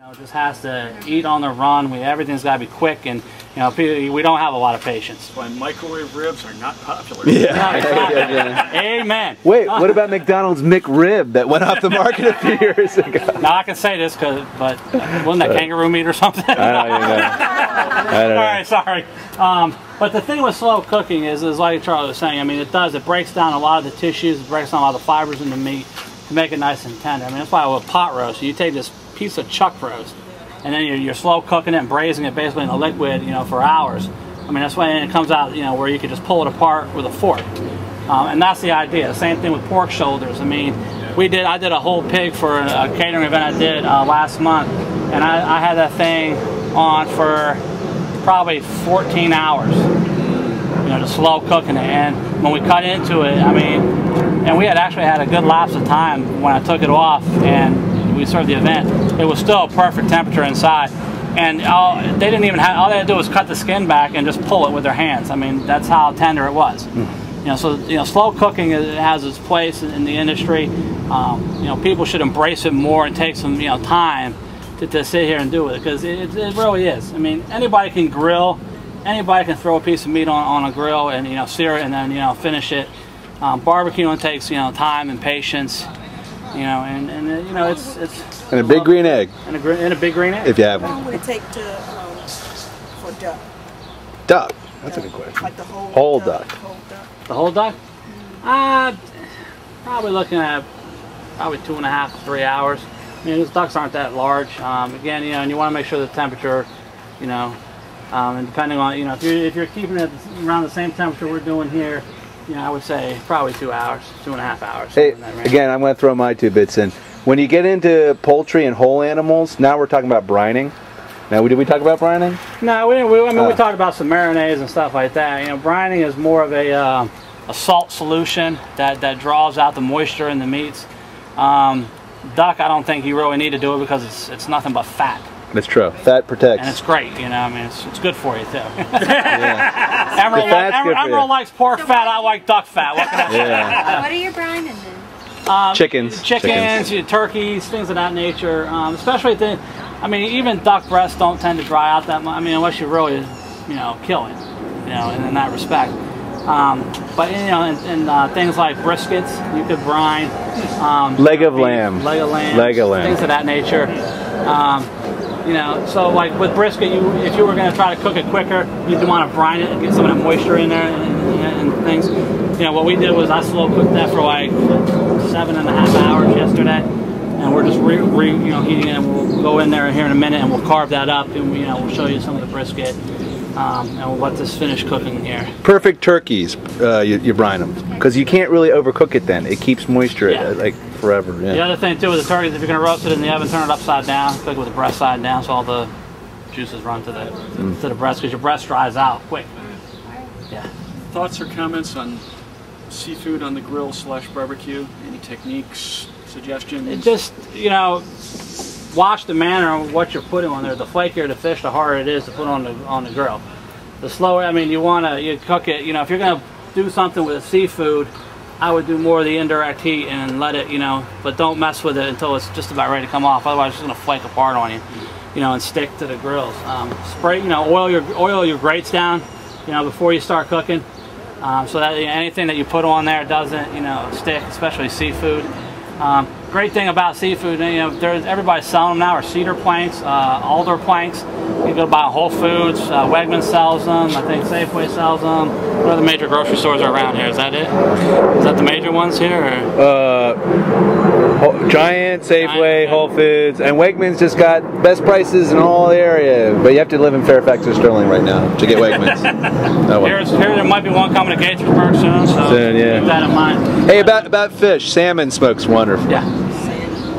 It just has to eat on the run. Everything's got to be quick, and we don't have a lot of patience. Why microwave ribs are not popular. Yeah. Amen. Wait, what about McDonald's McRib that went off the market a few years ago? Now I can say this, but wasn't that kangaroo meat or something? I don't even know. All right, sorry. But the thing with slow cooking is like Charlie was saying, it breaks down a lot of the tissues, it breaks down a lot of the fibers in the meat to make it nice and tender. That's why with pot roast, you take this piece of chuck roast, and then you're slow cooking it and braising it basically in the liquid, for hours. That's when it comes out, where you can just pull it apart with a fork. And that's the idea. Same thing with pork shoulders. I did a whole pig for a catering event I did last month, and I had that thing on for probably 14 hours, just slow cooking it. And when we cut into it, and we had actually had a good lapse of time when I took it off and we served the event, it was still a perfect temperature inside. And they didn't even have, all they had to do was cut the skin back and just pull it with their hands. That's how tender it was. Slow cooking has its place in the industry. People should embrace it more and take some time to sit here and do it, because it really is. Anybody can grill, anybody can throw a piece of meat on a grill and sear it and then finish it. Barbecuing takes time and patience. It's and a big green egg. And a big green egg. If you have one. How long would it take for duck? Duck. That's a good question. Like the whole duck. The whole duck? Probably looking at 2.5 to 3 hours. Those ducks aren't that large. Again, and you want to make sure the temperature, and depending on, if you're keeping it around the same temperature we're doing here, I would say probably 2 hours, 2.5 hours. Hey, again, I'm going to throw my 2 bits in. When you get into poultry and whole animals, now we're talking about brining. Now, did we talk about brining? No, we didn't. We talked about some marinades and stuff like that. Brining is more of a salt solution that draws out the moisture in the meats. Duck, I don't think you really need to do it because it's nothing but fat. That's true. Fat protects. And it's great, it's good for you too. Yeah. Emerald likes pork fat, I like duck fat. What can I say? Yeah. What are your brining then? Chickens, turkeys, things of that nature. Especially even duck breasts don't tend to dry out that much. Unless you really, kill it, in that respect. But in things like briskets, you could brine. Leg of lamb, things of that nature. So like with brisket, if you were going to try to cook it quicker, you'd want to brine it and get some of that moisture in there and things. What we did was I slow cooked that for like 7.5 hours yesterday, and we're just heating it. And we'll go in there here in a minute and we'll carve that up, and we'll show you some of the brisket. And we'll let this finish cooking here. Perfect turkeys, you brine them, because you can't really overcook it then. It keeps moisture like forever. Yeah. The other thing too with the turkeys, if you're going to roast it in the oven, turn it upside down, cook it with the breast side down so all the juices run to the breast, because your breast dries out quick. Yeah. Thoughts or comments on seafood on the grill / barbecue? Any techniques, suggestions? It just, watch the manner of what you're putting on there. The flakier the fish, the harder it is to put on the grill. The slower, you cook it, if you're going to do something with seafood, I would do more of the indirect heat and let it, but don't mess with it until it's just about ready to come off. Otherwise it's going to flake apart on you, and stick to the grills. Spray, oil your grates down, before you start cooking, so that anything that you put on there doesn't, stick, especially seafood. Great thing about seafood, everybody's selling them now, are cedar planks, alder planks. You can go buy Whole Foods, Wegmans sells them, I think Safeway sells them. What other major grocery stores are around here? Is that it? Is that the major ones here? Giant, Safeway, Whole Foods, and Wegmans just got best prices in all the area. But you have to live in Fairfax or Sterling right now to get Wegmans. Here there might be one coming to Gaithersburg soon, so keep that in mind. Hey, about fish, salmon smokes wonderful. Yeah.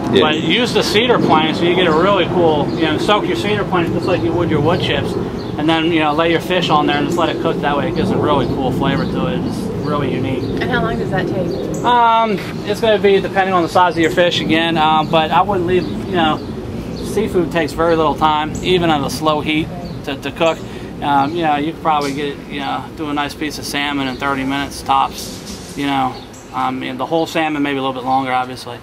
But use the cedar plank so you get a really cool, soak your cedar plank just like you would your wood chips, and then lay your fish on there and just let it cook that way. It gives a really cool flavor to it. It's really unique. And how long does that take? It's going to be depending on the size of your fish again, but I wouldn't leave, seafood takes very little time, even on a slow heat to cook. You could probably get, do a nice piece of salmon in 30 minutes tops, the whole salmon maybe a little bit longer, obviously.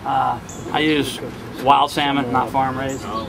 I use Wild salmon, not farm raised. Oh.